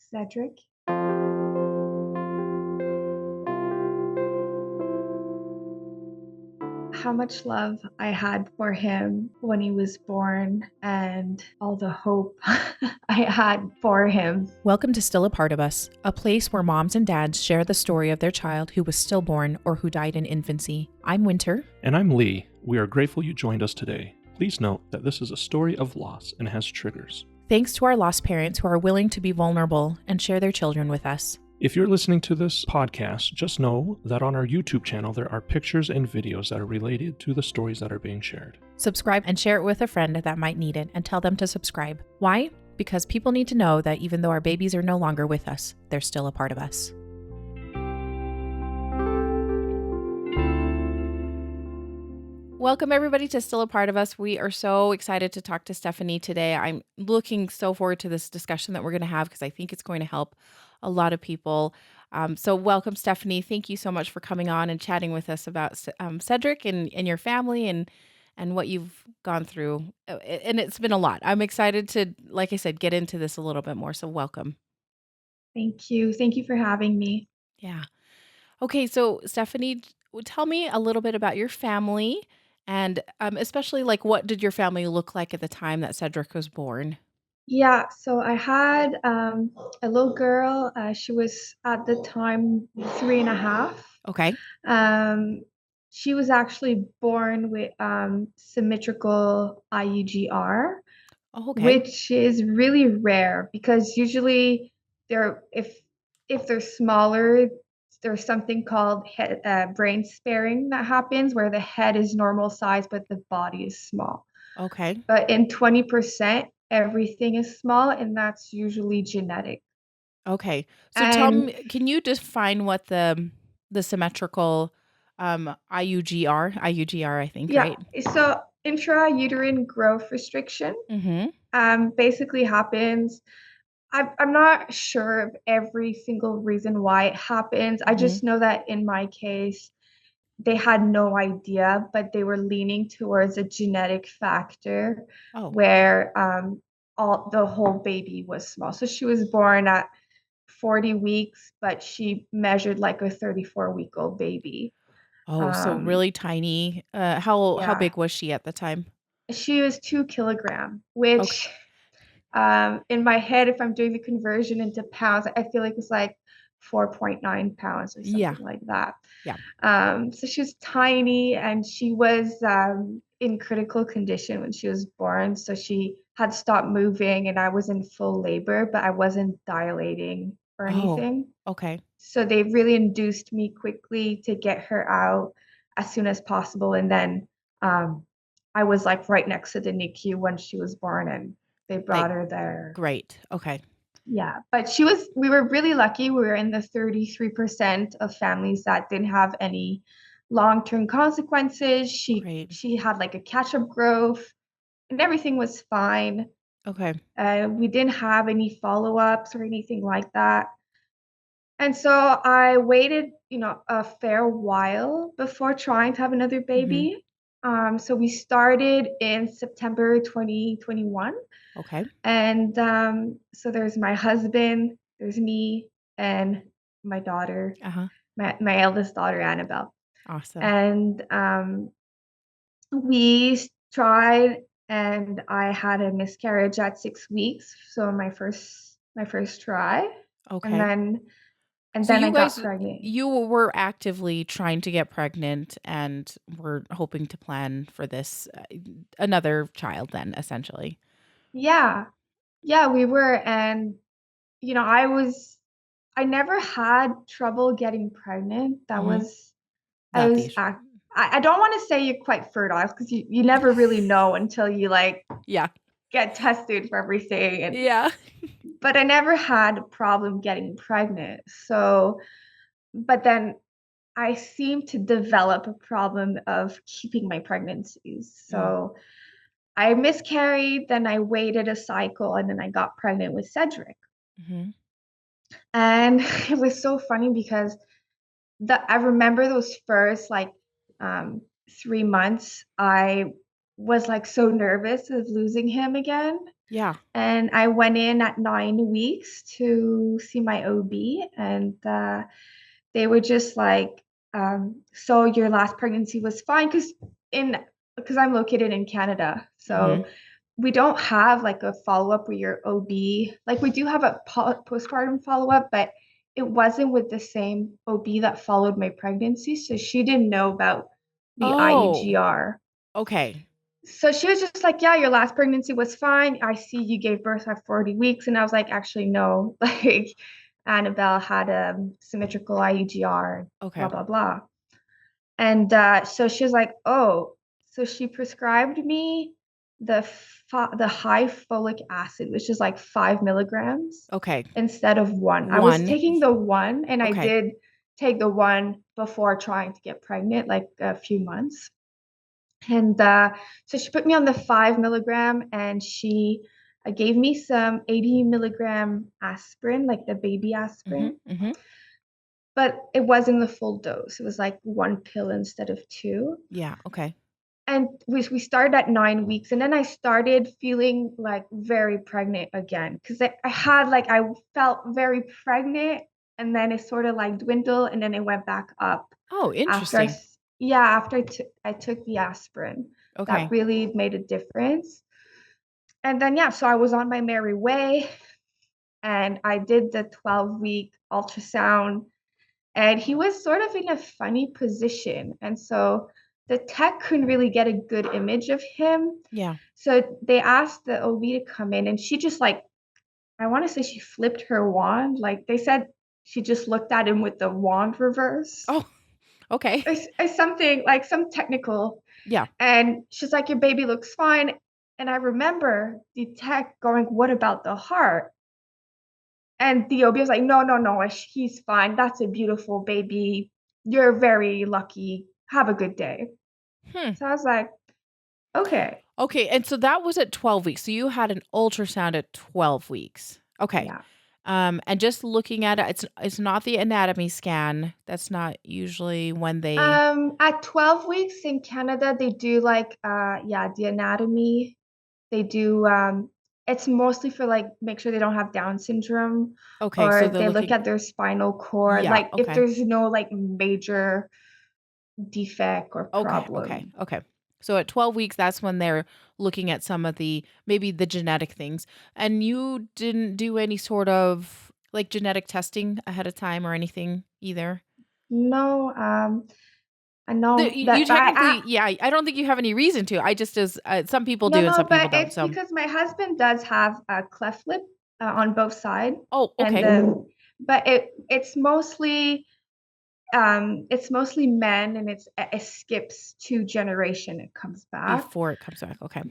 Cedric. How much love I had for him when he was born and all the hope I had for him. Welcome to Still a Part of Us, a place where moms and dads share the story of their child who was stillborn or who died in infancy. I'm Winter. And I'm Lee. We are grateful you joined us today. Please note that this is a story of loss and has triggers. Thanks to our lost parents who are willing to be vulnerable and share their children with us. If you're listening to this podcast, just know that on our YouTube channel there are pictures and videos that are related to the stories that are being shared. Subscribe and share it with a friend that might need it and tell them to subscribe. Why? Because people need to know that even though our babies are no longer with us, they're still a part of us. Welcome everybody to Still a Part of Us. We are so excited to talk to Stephanie today. I'm looking so forward to this discussion that we're going to have because I think it's going to help a lot of people. So welcome, Stephanie. Thank you so much for coming on and chatting with us about Cedric and your family and what you've gone through. And it's been a lot. I'm excited to, like I said, get into this a little bit more. So welcome. Thank you. Thank you for having me. Yeah. Okay. So Stephanie, tell me a little bit about your family and especially like what did your family look like at the time that Cedric was born? Yeah, so I had a little girl. She was at the time 3.5. Okay. Um, she was actually born with symmetrical IUGR, Oh, okay. which is really rare because usually they're if they're smaller, there's something called brain sparing that happens where the head is normal size but the body is small. Okay. But in 20%, everything is small, and that's usually genetic. Okay. So tell And me, can you define what the symmetrical IUGR, I think, yeah, right? so intrauterine growth restriction Mm-hmm. basically happens. I'm not sure of every single reason why it happens. I Mm-hmm. just know that in my case, they had no idea, but they were leaning towards a genetic factor Oh. where all the whole baby was small. So she was born at 40 weeks, but she measured like a 34-week-old baby. Oh, so Um, really tiny. How yeah, big was she at the time? she was 2 kilogram, Okay. which in my head, if I'm doing the conversion into pounds, I feel like it's like 4.9 pounds or Yeah. something like that. Yeah. So she was tiny and she was in critical condition when she was born. So she had stopped moving and I was in full labor, but I wasn't dilating or Oh, anything. okay. So they really induced me quickly to get her out as soon as possible. And then I was like right next to the NICU when she was born and they brought Like, her there. great. Okay. Yeah, but we were really lucky. We were in the 33% of families that didn't have any long-term consequences. Great. She had like a catch-up growth and everything was fine. Okay. We didn't have any follow-ups or anything like that. And so I waited, a fair while before trying to have another Mm-hmm. baby. So we started in September 2021. Okay. And so there's my husband, there's me, and my daughter, Uh-huh. my eldest daughter, Annabelle. Awesome. And we tried, and I had a miscarriage at 6 weeks. So my first try, and Okay. then and So then I you got guys, pregnant. you were actively trying to get pregnant and were hoping to plan for this another child then, essentially. Yeah, yeah, we were, and I never had trouble getting pregnant. That Mm-hmm. was I Not the was issue. I don't want to say you're quite fertile because you never really know until you like Yeah. get tested for everything and Yeah. but I never had a problem getting pregnant. So but then I seemed to develop a problem of keeping my pregnancies. Mm. So I miscarried, then I waited a cycle and then I got pregnant with Cedric. Mhm. And it was so funny because I remember those first like 3 months, I was like so nervous of losing him again. Yeah. And I went in at 9 weeks to see my OB, and they were just like, so your last pregnancy was fine, because I'm located in Canada, Mhm. so we don't have like a follow-up with your OB. Like we do have a postpartum follow-up, but it wasn't with the same OB that followed my pregnancy, so she didn't know about the Oh, IUGR. okay. So she was just like, yeah, your last pregnancy was fine. I see you gave birth at 40 weeks. And I was like, actually, no. Like, Annabelle had a symmetrical IUGR, blah, Okay. blah, blah. And so she was like, oh, so she prescribed me the high folic acid, which is like 5 milligrams Okay. instead of one. I was 1. taking the one, and I Okay. did take the one before trying to get pregnant, like a few months. And so she put me on the 5 milligram, and she gave me some 80 milligram aspirin, like the baby Mhm. aspirin, Mhm. but it wasn't the full dose. It was like one pill instead of two. Yeah, okay. And we started at 9 weeks, and then I started feeling like very pregnant again, because I felt very pregnant, and then it sort of like dwindled, and then it went back up Oh, after interesting. I took the aspirin. That Okay. really made a difference. And then yeah, so I was on my merry way, and I did the 12-week ultrasound, and he was sort of in a funny position, and so the tech couldn't really get a good image of him. Yeah. So they asked the OB to come in, and she just like, I want to say she flipped her wand. Like they said, she just looked at him with the wand reverse, Oh, okay. or something like some technical. Yeah. And she's like, your baby looks fine. And I remember the tech going, what about the heart? And the OB was like, no, no, no, he's fine. That's a beautiful baby. You're very lucky. Have a good day. Hmm. So I was like, okay, Okay, and so that was at 12 weeks. So you had an ultrasound at 12 weeks. Okay. yeah. And just looking at it, it's not the anatomy scan. That's not usually when they. At 12 weeks in Canada, they do like the anatomy. They do it's mostly for like make sure they don't have Down syndrome, Okay, so or they're they look looking. at their spinal cord, Yeah, like if okay. there's no like major defect or Okay, okay, problem. okay. So at 12 weeks, that's when they're looking at some of the maybe the genetic things. And you didn't do any sort of like genetic testing ahead of time or anything either? No, I know You that technically, yeah, I don't think you have any reason to. I just as some people no, do and no, some people but don't. it's So, because my husband does have a cleft lip on both sides, oh, and okay. but it's mostly men, and it skips 2 generation, it comes back. Before it comes back. Okay.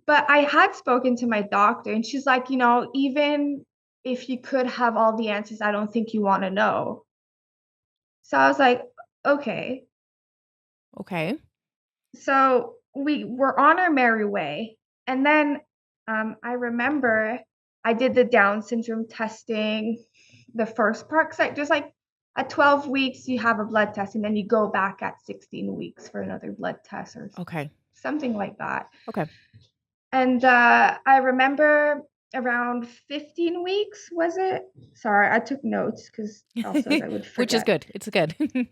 But I had spoken to my doctor, and she's like, even if you could have all the answers, I don't think you want to know. So I was like, okay. Okay. So we were on our merry way. And then I remember I did the Down syndrome testing, the first part, because just like at 12 weeks, you have a blood test, and then you go back at 16 weeks for another blood test or Okay. something like that. Okay. And I remember around 15 weeks, was it? Sorry, I took notes because also I would Which is forget. good. It's good.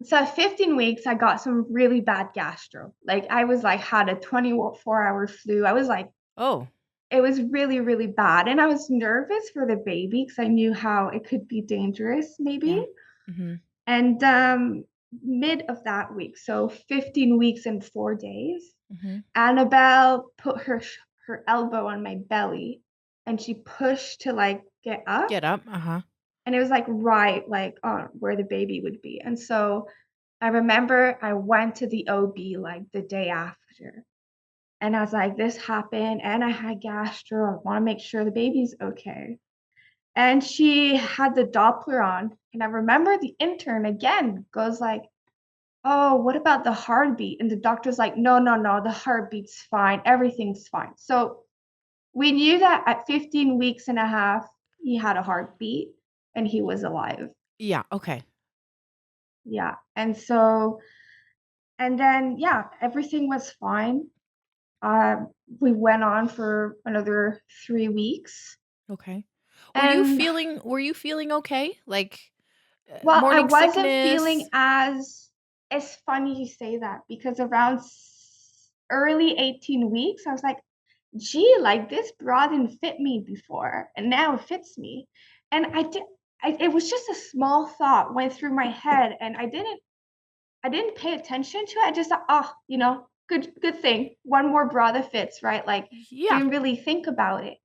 So at 15 weeks, I got some really bad gastro. Like I was like had a 24-hour flu. I was like, Oh, it was really, really bad. And I was nervous for the baby because I knew how it could be dangerous, maybe. yeah. Mhm. And mid of that week, so 15 weeks and 4 days, Mhm. Annabelle put her elbow on my belly, and she pushed to like get up, Get up. Uh-huh. and it was like right like on where the baby would be. And so I remember I went to the OB like the day after, and I was like, this happened, and I had gastro. I want to make sure the baby's okay. And she had the Doppler on, and I remember the intern again goes like, oh, what about the heartbeat? And the doctor's like, no, no, no, the heartbeat's fine. Everything's fine. So we knew that at 15 weeks and a half, he had a heartbeat and he was alive. Yeah, okay. Yeah. And so, and then, yeah, everything was fine. Uh, we went on for another 3 weeks. Okay. And Were you feeling okay? Like well, I morning wasn't feeling sickness? as it's funny you say that because around early 18 weeks, I was like, gee, like this bra didn't fit me before, and now it fits me. And it was just a small thought went through my head, and I didn't pay attention to it. I just thought, oh, good thing. One more bra that fits, right? Like, Yeah. didn't really think about it.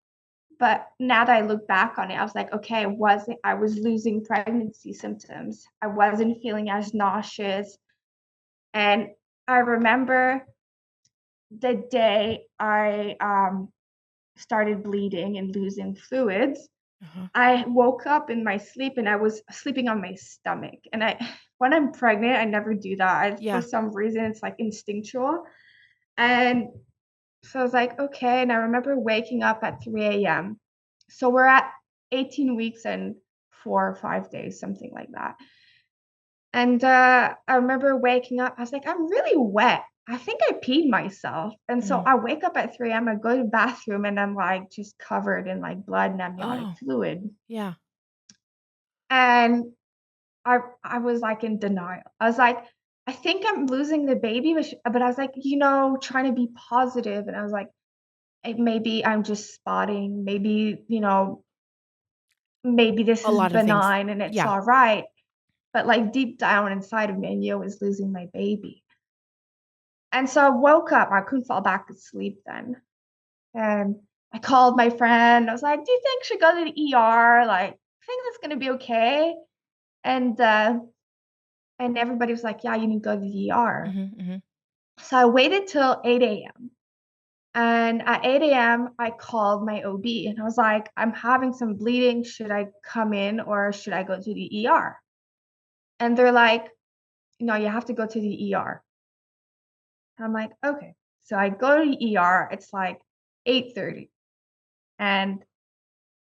But now that I look back on it, I was like, okay, I was losing pregnancy symptoms. I wasn't feeling as nauseous. And I remember the day I started bleeding and losing fluids. Uh-huh. I woke up in my sleep and I was sleeping on my stomach. And when I'm pregnant, I never do that. For Yeah. some reason, it's like instinctual. And so I was like, okay. And I remember waking up at 3 a.m. So we're at 18 weeks and 4 or 5 days, something like that. And I remember waking up, I was like, I'm really wet. I think I peed myself. And so Mm. I wake up at 3 a.m., I go to the bathroom and I'm like just covered in like blood and amniotic Oh, fluid. yeah. And I was like in denial. I was like, I think I'm losing the baby, but I was like, trying to be positive. And I was like, maybe I'm just spotting. Maybe this A is lot of things. benign and it's Yeah. all right. But like deep down inside of me, I knew I was losing my baby. And so I woke up. I couldn't fall back to sleep then. And I called my friend. I was like, do you think I should go to the ER? Like, I think that's gonna be okay. And everybody was like, yeah, you need to go to the ER. Hmm. Hmm. So I waited till 8 a.m. And at 8 a.m., I called my OB and I was like, I'm having some bleeding. Should I come in or should I go to the ER? And they're like, no, you have to go to the ER. I'm like, okay. So I go to the ER. It's like 8:30. And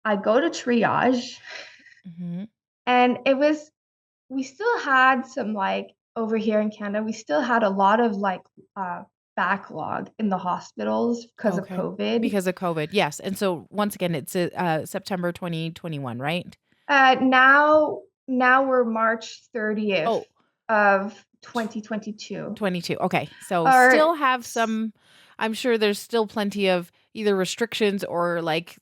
I go to triage. Hmm. And we still had some like over here in Canada, we still had a lot of like backlog in the hospitals because of Okay. COVID. Because of COVID. Yes. And so once again, it's September 2021, right? Now we're March 30th Oh, of 2022. 22. Okay. So Or still have some, I'm sure there's still plenty of either restrictions or like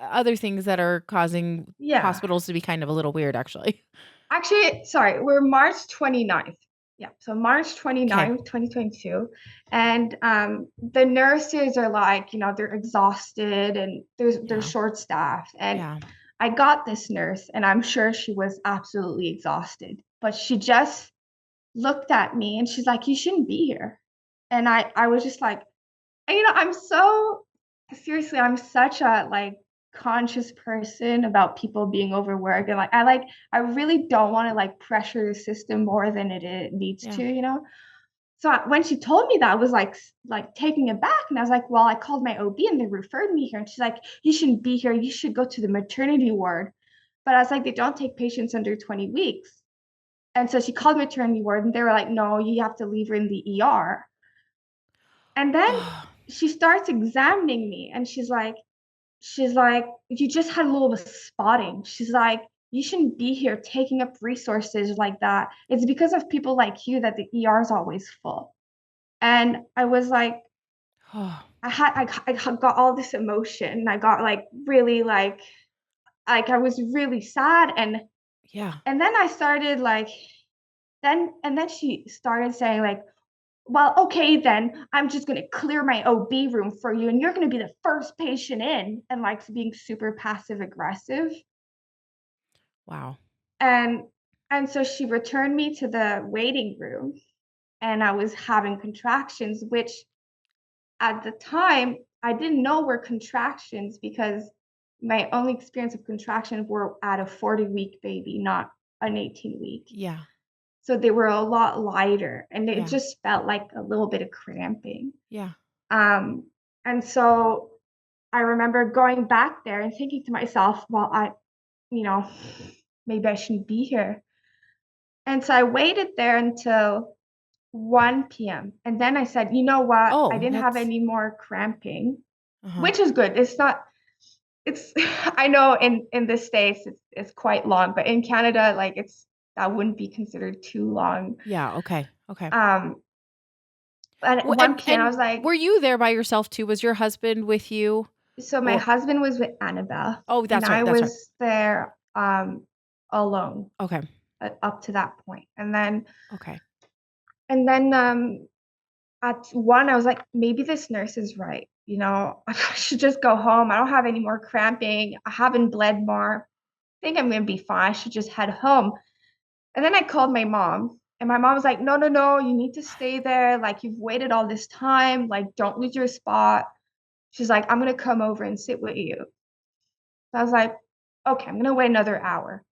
other things that are causing yeah. hospitals to be kind of a little weird, actually. Actually, sorry, we're March 29th. Yeah, so March Okay. 29th, 2022. And the nurses are like, they're exhausted and they're Yeah. short staffed. And Yeah. I got this nurse, and I'm sure she was absolutely exhausted, but she just looked at me and she's like, you shouldn't be here. And I was just like, I'm so seriously, I'm such a like conscious person about people being overworked and I really don't want to like pressure the system more than it needs Yeah. to. So when she told me that, I was like taking it back, and I was like, well, I called my OB and they referred me here, and she's like, you shouldn't be here. You should go to the maternity ward. But I was like, they don't take patients under 20 weeks. And so she called maternity ward, and they were like, no, you have to leave her in the ER. And then she starts examining me and she's like, you just had a little bit of spotting. She's like, you shouldn't be here taking up resources like that. It's because of people like you that the ER is always full. And I was like, Oh, I got all this emotion. I got like really like I was really sad. yeah. And then I started like then she started saying like, well, okay, then I'm just going to clear my OB room for you and you're going to be the first patient in, and like being super passive aggressive. Wow. And so she returned me to the waiting room and I was having contractions, which at the time I didn't know were contractions because my only experience of contractions were at a 40-week baby, not an 18-week. Yeah. So they were a lot lighter and it Yeah. just felt like a little bit of cramping. Yeah. Um, and so I remember going back there and thinking to myself, well, you know, maybe I shouldn't be here. And so I waited there until 1 p.m. And then I said, you know what? I Oh, didn't have that's any more cramping, uh-huh. which is good. It's I know in the States it's quite long, but in Canada, like that wouldn't be considered too long. Yeah, okay. Okay. Um, at Well, 1 p.m. I and was like, were you there by yourself too? Was your husband with you? so my Or husband was with Annabelle, oh, and that's right. I That's right. was there alone Okay. up to that point. And then Okay. at 1, I was like, maybe this nurse is right. You know, I should just go home. I don't have any more cramping. I haven't bled more. I think I'm gonna be fine. I should just head home. And then I called my mom, and my mom was like, no, no, no, you need to stay there. Like, you've waited all this time. Like, don't lose your spot. She's like, I'm gonna come over and sit with you. So I was like, okay, I'm gonna wait another hour.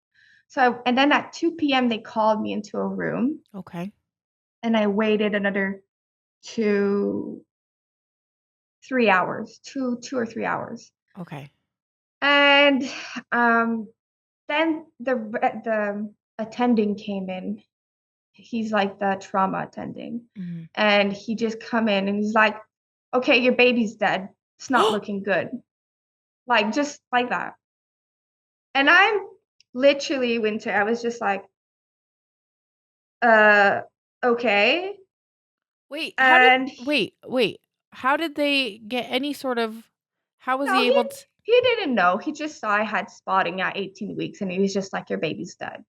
And then at 2 p.m., they called me into a room, Okay. and I waited another two, 3 hours, 2 or 3 hours. Okay. And um, then the attending came in. He's like the trauma attending. Mhm. And he just come in and he's like, okay, your baby's dead. It's not looking good. Like, just like that. And I'm literally, Winter, I was just like, uh, okay. Wait, And wait. How did they get any sort of how was no, he able to he didn't know. He just saw I had spotting at 18 weeks and he was just like, your baby's dead.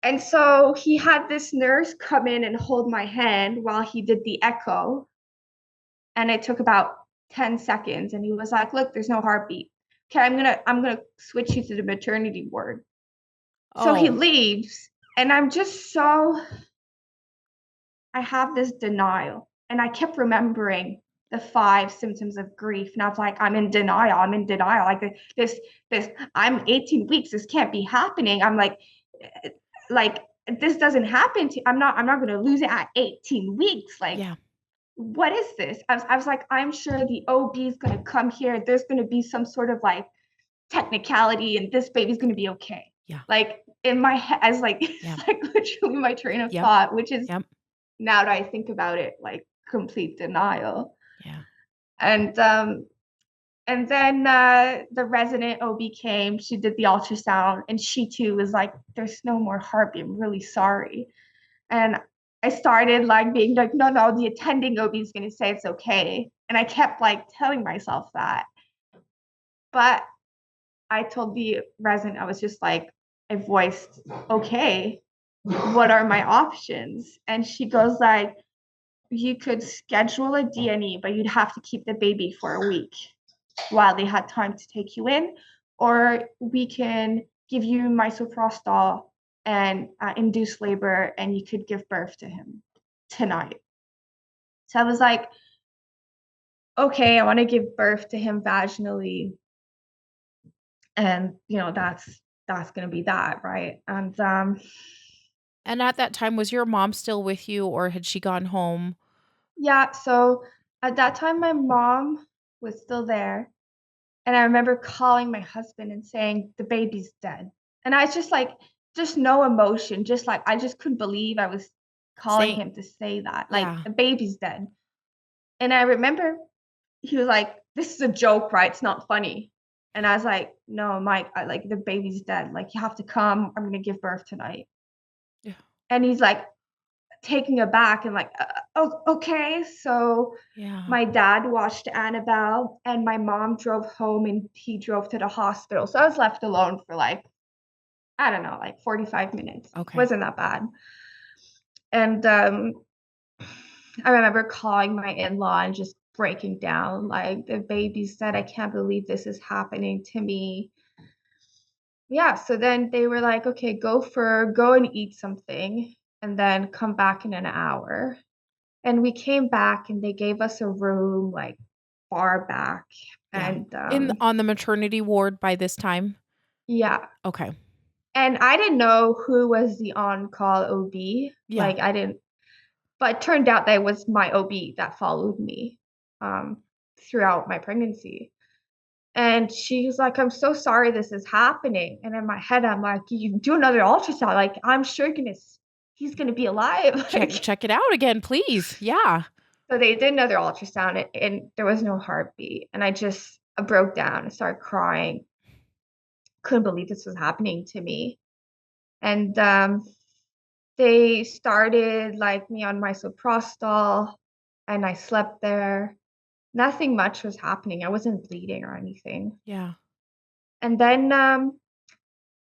And so he had this nurse come in and hold my hand while he did the echo. And it took about 10 seconds. And he was like, look, there's no heartbeat. Okay, I'm gonna switch you to the maternity ward. So he Oh, leaves, and I'm just so I have this denial. And I kept remembering the 5 symptoms of grief. And I was like, I'm in denial. I'm in denial. Like this, I'm 18 weeks. This can't be happening. I'm like, this doesn't happen to, I'm not going to lose it at 18 weeks. Like, yeah. what is this? I was like, I'm sure the OB is going to come here. There's going to be some sort of like technicality and this baby's going to be okay. Yeah. Like in my head, I was like, Yeah. it's like literally my train of Yep. thought, which is Yep. now that I think about it, like complete denial. Yeah. And then the resident OB came, she did the ultrasound, and she too was like, there's no more heartbeat. I'm really sorry. And I started like being like, no, no, the attending OB is going to say it's okay. And I kept like telling myself that. But I told the resident, I was just like, I voiced, okay, what are my options? And she goes like, you could schedule a D&E, but you'd have to keep the baby for a week while they had time to take you in, or we can give you misoprostol and induce labor, and you could give birth to him tonight. So I was like, okay, I want to give birth to him vaginally, and that's gonna be that, right? And at that time, was your mom still with you or had she gone home? Yeah, so at that time my mom was still there. And I remember calling my husband and saying, the baby's dead. And I was just like, just no emotion, just like, I just couldn't believe I was calling Say him to say that, like, yeah. the baby's dead. And I remember he was like, this is a joke, right? It's not funny. And I was like, no, Mike, like, the baby's dead. Like, you have to come. I'm going to give birth tonight. Yeah. And he's like, taking aback and like, oh, okay. So Yeah. my dad watched Annabelle and my mom drove home and he drove to the hospital. So I was left alone for like, I don't know, like 45 minutes. Okay. Wasn't that bad. And I remember calling my in-law and just breaking down, like, the baby said, I can't believe this is happening to me. Yeah, so then they were like, okay, go and eat something and then come back in an hour. And we came back and they gave us a room like far back. Yeah. And In on the maternity ward by this time? yeah. Okay. And I didn't know who was the on-call OB. Yeah. Like, I didn't, but it turned out that it was my OB that followed me um, throughout my pregnancy. And she's like, I'm so sorry this is happening. And in my head, I'm like, you do another ultrasound. Like, I'm sure you're gonna he's going to be alive. Check it out again, please. Yeah. So they did another ultrasound and there was no heartbeat. And I broke down and started crying. Couldn't believe this was happening to me. And they started like me on misoprostol and I slept there. Nothing much was happening. I wasn't bleeding or anything. Yeah. And then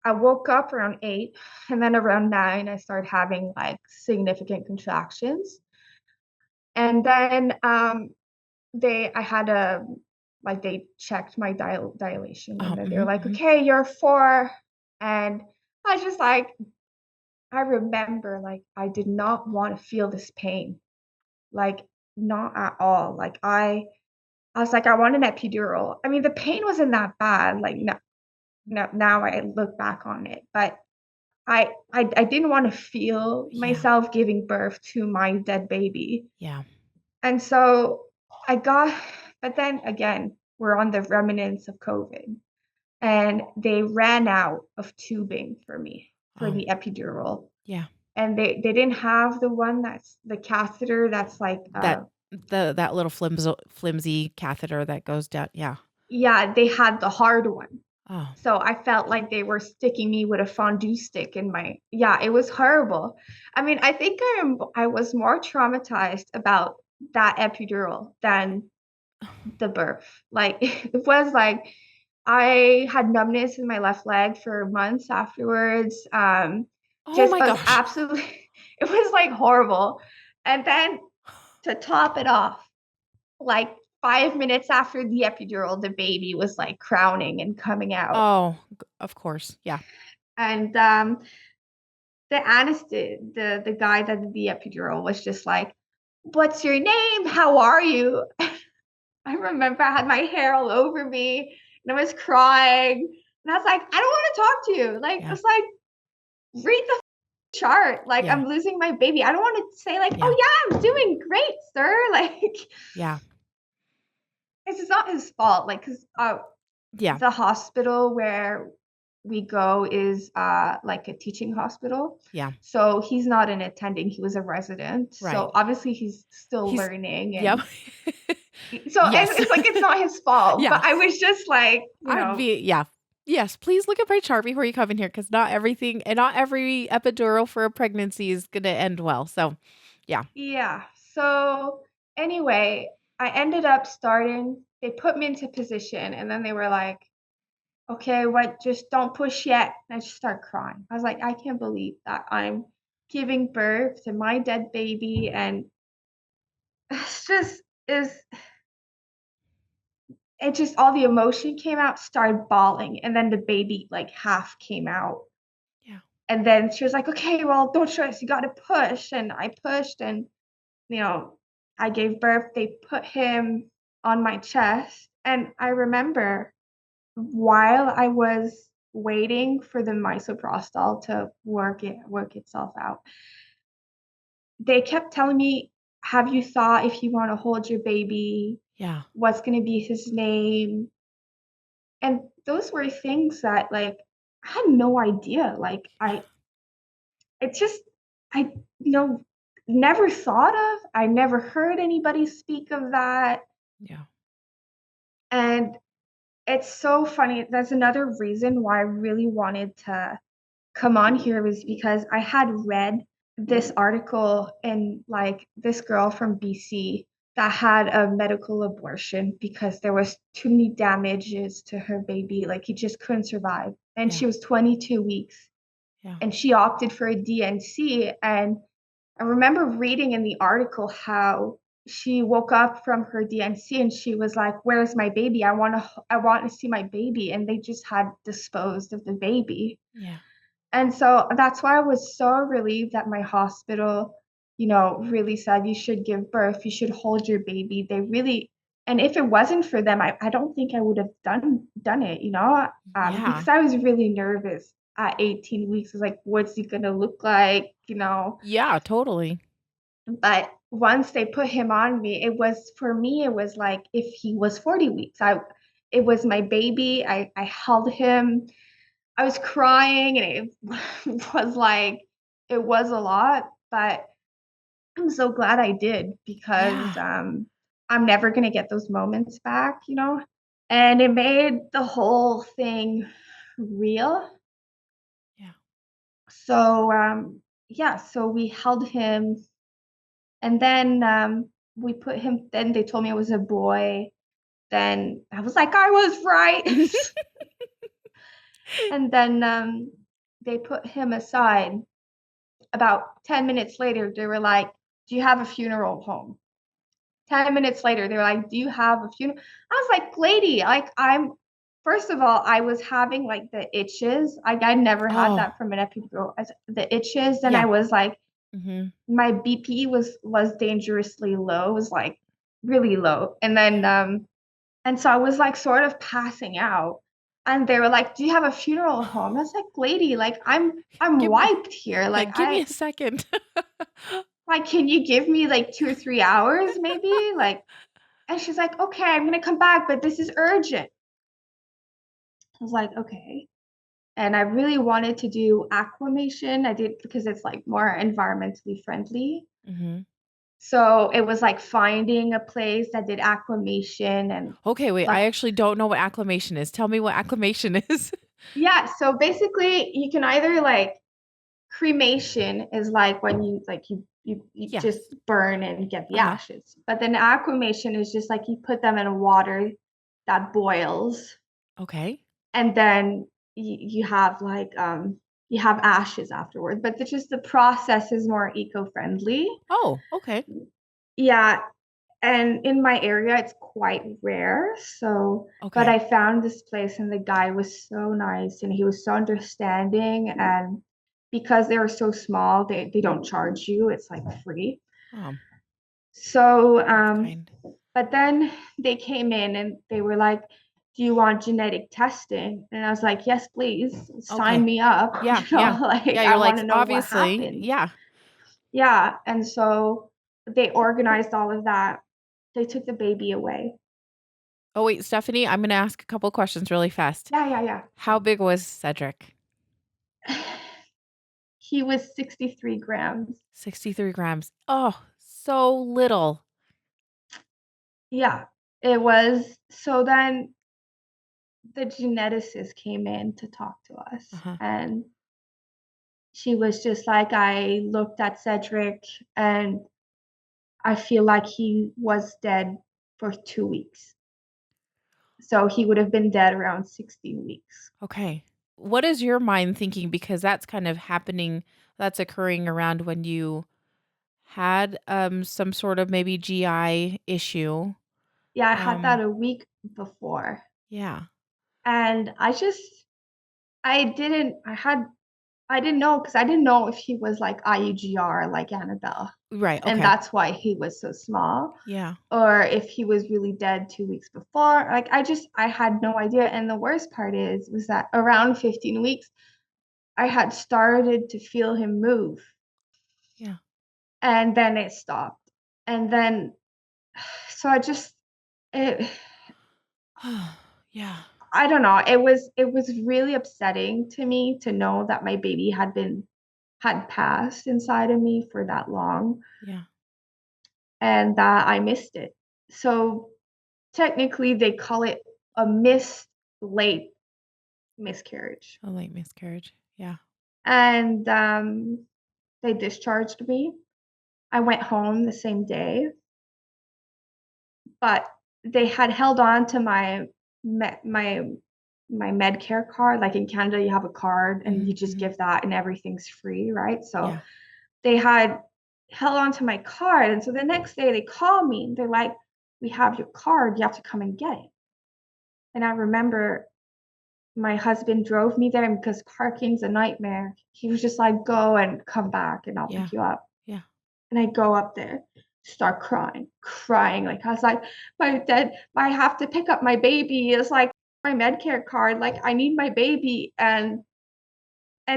I woke up around 8, and then around 9, I started having like significant contractions. And then I had they checked my dilation, and then they were like, okay, you're 4. And I was just like, I remember like I did not want to feel this pain, like not at all. Like I was like, I want an epidural. I mean, the pain wasn't that bad. Like no, now I look back on it, but I didn't want to feel myself giving birth to my dead baby. Yeah. And so but then again, we're on the remnants of COVID, and they ran out of tubing for me for the epidural. Yeah. And they didn't have the one that's the catheter that's like that little flimsy catheter that goes down. Yeah. Yeah, they had the hard one. Oh. So I felt like they were sticking me with a fondue stick in my, it was horrible. I mean, I think I was more traumatized about that epidural than the birth. Like it was like I had numbness in my left leg for months afterwards. Oh my gosh. Absolutely, it was like horrible. And then to top it off, like 5 minutes after the epidural, the baby was like crowning and coming out. Oh, of course. Yeah. And the anesthetic, the guy that did the epidural was just like, what's your name? How are you? I remember I had my hair all over me and I was crying. And I was like, I don't want to talk to you. Like, I was like, read the chart. Like, I'm losing my baby. I don't want to say like, oh yeah, I'm doing great, sir. Like, yeah. It's not his fault. Like, cause the hospital where we go is like a teaching hospital. Yeah. So he's not an attending, he was a resident. Right. So obviously he's learning. And so it's like it's not his fault. But I was just like, yes, please look at my chart before you come in here, because not every epidural for a pregnancy is gonna end well. So yeah. So anyway, I ended up they put me into position, and then they were like, okay, just don't push yet. And I just started crying. I was like, I can't believe that I'm giving birth to my dead baby. And all the emotion came out, started bawling. And then the baby like half came out. Yeah. And then she was like, okay, well, don't stress. You got to push. And I pushed, and, I gave birth. They put him on my chest. And I remember while I was waiting for the misoprostol to work itself out, they kept telling me, have you thought if you want to hold your baby? Yeah. What's going to be his name? And those were things that like I had no idea. Like I never thought of. I never heard anybody speak of that. Yeah. And it's so funny. That's another reason why I really wanted to come on here, was because I had read this article in like this girl from BC that had a medical abortion because there was too many damages to her baby. Like he just couldn't survive. And she was 22 weeks. Yeah. And she opted for a DNC. And I remember reading in the article how she woke up from her DNC and she was like, where's my baby? I want to see my baby. And they just had disposed of the baby. Yeah. And so that's why I was so relieved that my hospital, really said you should give birth, you should hold your baby. They really, and if it wasn't for them, I don't think I would have done it, because I was really nervous at 18 weeks. I was like, what's he going to look like, Yeah, totally. But once they put him on me, it was like if he was 40 weeks. It was my baby. I held him. I was crying, and it was like it was a lot, but I'm so glad I did Yeah. because I'm never gonna get those moments back, you know? And it made the whole thing real. Yeah. So yeah, so we held him and then we put him, then they told me it was a boy. Then I was like, I was right. And then they put him aside. About 10 minutes later, they were like, do you have a funeral home? 10 minutes later, they were like, do you have a funeral? I was like, lady, like first of all, I was having like the itches. Like I never had Oh, that from an epidural. The itches. Then yeah. I was like, Mm-hmm. my BP was dangerously low. It was like really low. And so I was like sort of passing out. And they were like, do you have a funeral home? I was like, lady, like I'm Give me wiped here. Yeah, Like give me a second. can you give me like 2 or 3 hours maybe? Like, and she's like, okay, I'm gonna come back, but this is urgent. I was like, okay. And I really wanted to do aquamation. I did because it's like more environmentally friendly. Mm-hmm. So it was like finding a place that did aquamation and Okay, wait. like I actually don't know what acclimation is. Tell me what acclimation is. yeah, so basically you can either like cremation is like when you like you just Yes. burn and get the Uh-huh. ashes. But then aquamation is just like you put them in water that boils Okay. and then you have ashes afterward. But just the process is more eco-friendly. Oh, okay. Yeah, and in my area it's quite rare. So, but Okay. I found this place and the guy was so nice and he was so understanding and because they were so small, they don't charge you. It's like free. Oh, So, that's kind. but then they came in and they were like, do you want genetic testing? And I was like, yes, please sign Okay. me up. Yeah, You yeah. know, like Yeah, I you're want like, to know what obviously, happened. yeah. Yeah. And so they organized all of that. They took the baby away. Oh, wait, Stephanie, I'm gonna ask a couple questions really fast. Yeah. How big was Cedric? He was 63 grams. 63 grams. Oh, so little. Yeah, it was. So then the geneticist came in to talk to us, Uh-huh. and she was just like, I looked at Cedric, and I feel like he was dead for 2 weeks. So he would have been dead around 16 weeks. Okay. What is your mind thinking? Because that's kind of happening, that's occurring around when you had some sort of maybe GI issue. Yeah, I had that Um, a week before. yeah. And I didn't, I didn't know because I didn't know if he was like IUGR like Annabelle. Right. And Okay. that's why he was so small. Yeah. Or if he was really dead 2 weeks before. Like I had no idea. And the worst part was that around 15 weeks, I had started to feel him move. Yeah. And then it stopped. And then so it Yeah. I don't know. It was really upsetting to me to know that my baby had passed inside of me for that long Yeah. and that I missed it. So technically they call it a late miscarriage. A late miscarriage. Yeah. And they discharged me. I went home the same day, but they had held on to my my Medcare card. Like in Canada, you have a card and you just Mm-hmm. give that and everything's free, right? So Yeah. they had held on to my card. And so the next day they call me and they're like, we have your card. You have to come and get it. And I remember my husband drove me there because parking's a nightmare. He was just like, go and come back and I'll Yeah. pick you up. Yeah. And I go up there, start crying. Like I was like, I have to pick up my baby. It's like my Medcare card. Like I need my baby. And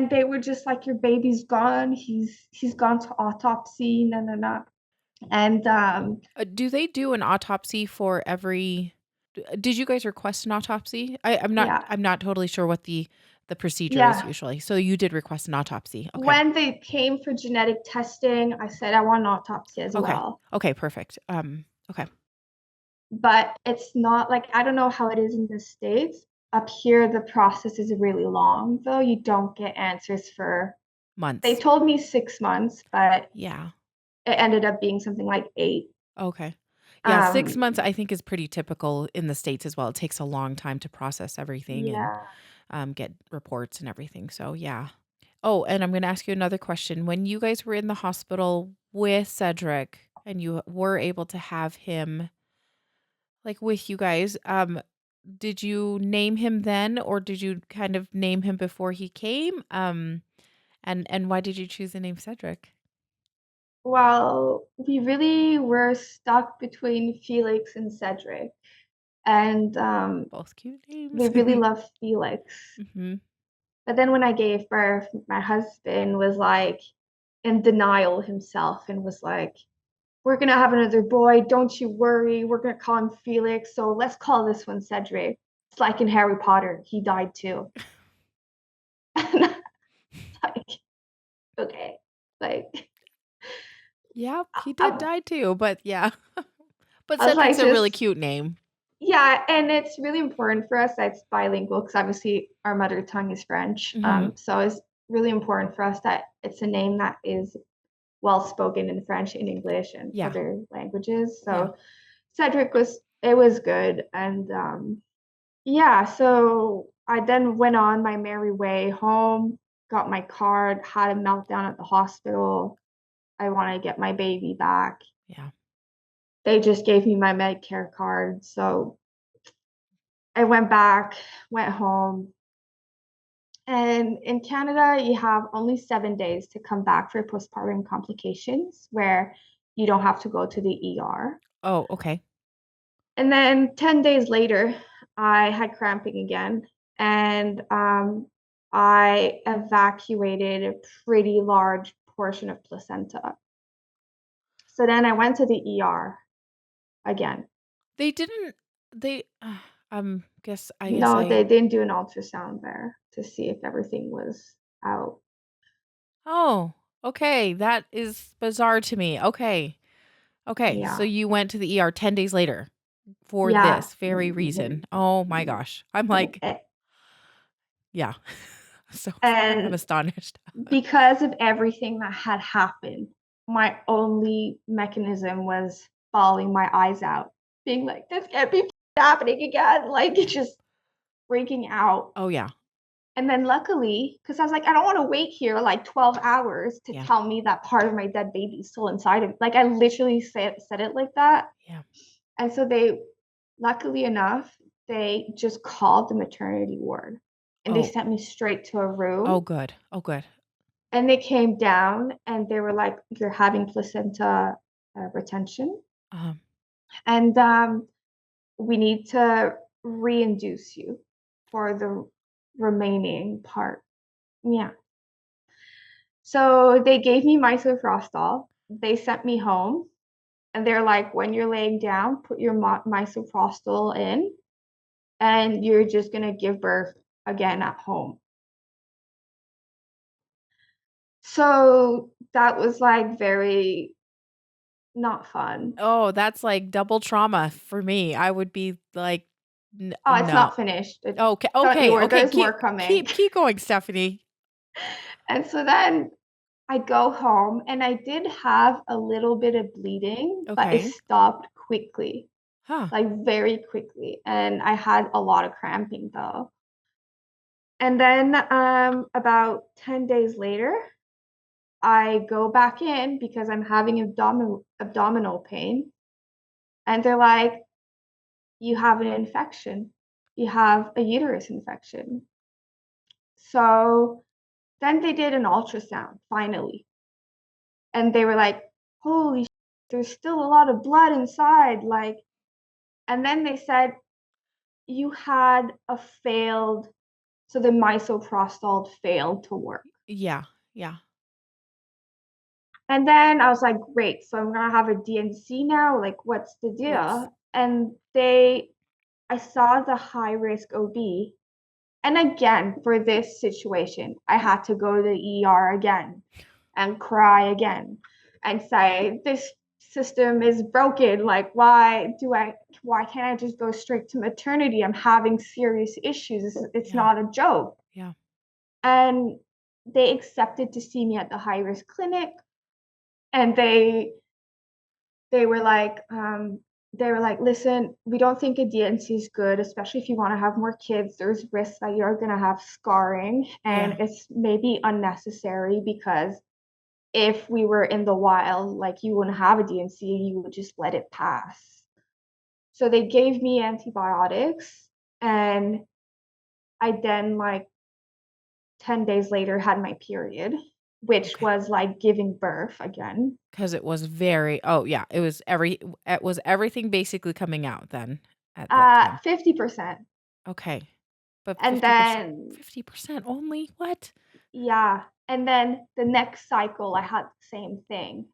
they were just like, your baby's gone. He's gone to autopsy. No. And Do they do an autopsy for every? Did you guys request an autopsy? I'm not. yeah, I'm not totally sure what the the procedure is Yeah. usually. So you did request an autopsy. Okay. When they came for genetic testing, I said I want an autopsy as Okay. well. Okay, perfect. Okay. But it's not like, I don't know how it is in the States. Up here, the process is really long, though. You don't get answers for, they Months. told me 6 months, but Yeah. it ended up being something like 8. Okay. Yeah, 6 Um, months I think is pretty typical in the States as well. It takes a long time to process everything and yeah. get reports and everything. So, yeah. Oh, and I'm going to ask you another question. When you guys were in the hospital with Cedric and you were able to have him like with you guys, did you name him then or did you kind of name him before he came? And why did you choose the name Cedric? Well, we really were stuck between Felix and Cedric. And Both cute we names. really loved Felix. hmm But then when I gave birth, my husband was like in denial himself and was like, we're gonna have another boy, don't you worry, we're gonna call him Felix, so let's call this one Cedric. It's like in Harry Potter, he died too. And I'm like, okay, like Yeah, he did I, die too, but yeah. But I was Cedric's like, a really just cute name. yeah, and it's really important for us that it's bilingual because obviously our mother tongue is French. hmm So it's really important for us that it's a name that is well spoken in French, in English, and Yeah. other languages. Yeah. So Cedric was it was good, and yeah. So I then went on my merry way home, got my card, had a meltdown at the hospital. I want to get my baby back. Yeah. They just gave me my Medicare card, so I went back, went home. And in Canada, you have only 7 days to come back for postpartum complications where you don't have to go to the ER. Oh, okay. And then 10 days later, I had cramping again. And I evacuated a pretty large portion of placenta. So then I went to the ER again. They didn't they I guess No, they I didn't do an ultrasound there to see if everything was out. Oh, okay. That is bizarre to me. Okay. Okay. So Yeah. you went to the ER 10 days later for Yeah. this very reason. Oh my gosh. I'm like, yeah. So I'm And astonished. because of everything that had happened, my only mechanism was bawling my eyes out, being like, this can't be happening again. Like, just freaking out. Oh yeah. And then luckily, because I was like, I don't want to wait here like 12 hours to Yeah. tell me that part of my dead baby is still inside of me. Like, I literally said it like that. Yeah. And so they, luckily enough, they just called the maternity ward and they Oh. sent me straight to a Oh room. good. Oh good. And they came down and they were like, you're having placenta retention. Um And we need to reinduce you for the remaining part. Yeah. So they gave me misoprostol. They sent me home. And they're like, when you're laying down, put your misoprostol in, and you're just going to give birth again at home. So that was like very not fun. Oh, that's like double trauma for me. I would be like, Oh, it's no. not finished. Okay, Don't you okay, worry, okay. there's more coming. Keep going, Stephanie. And so then I go home and I did have a little bit of bleeding, but it Okay. stopped quickly, Huh. like very quickly. And I had a lot of cramping though. And then about 10 days later, I go back in because I'm having abdominal pain. And they're like, you have an infection. You have a uterus infection. So then they did an ultrasound finally. And they were like, holy there's still a lot of blood inside. Like, and then they said, you had a failed, so the misoprostol failed to work. Yeah. Yeah. And then I was like, great, so I'm gonna have a DNC now. Like, what's the What's deal? And I saw the high risk OB, And again, for this situation, I had to go to the ER again and cry again and say, this system is broken. Like, why can't I just go straight to maternity? I'm having serious issues. It's Yeah. not a joke. Yeah. And they accepted to see me at the high risk clinic. And they were like, listen, we don't think a DNC is good, especially if you want to have more kids. There's risks that you're going to have scarring, and Yeah. it's maybe unnecessary because if we were in the wild, like you wouldn't have a DNC, you would just let it pass. So they gave me antibiotics, and I then, like 10 days later, had my period, which Okay. was like giving birth again. Because it was it was everything basically coming out then at that time. 50%. Okay. But And 50%, then 50% only? What? yeah. And then the next cycle, I had the same thing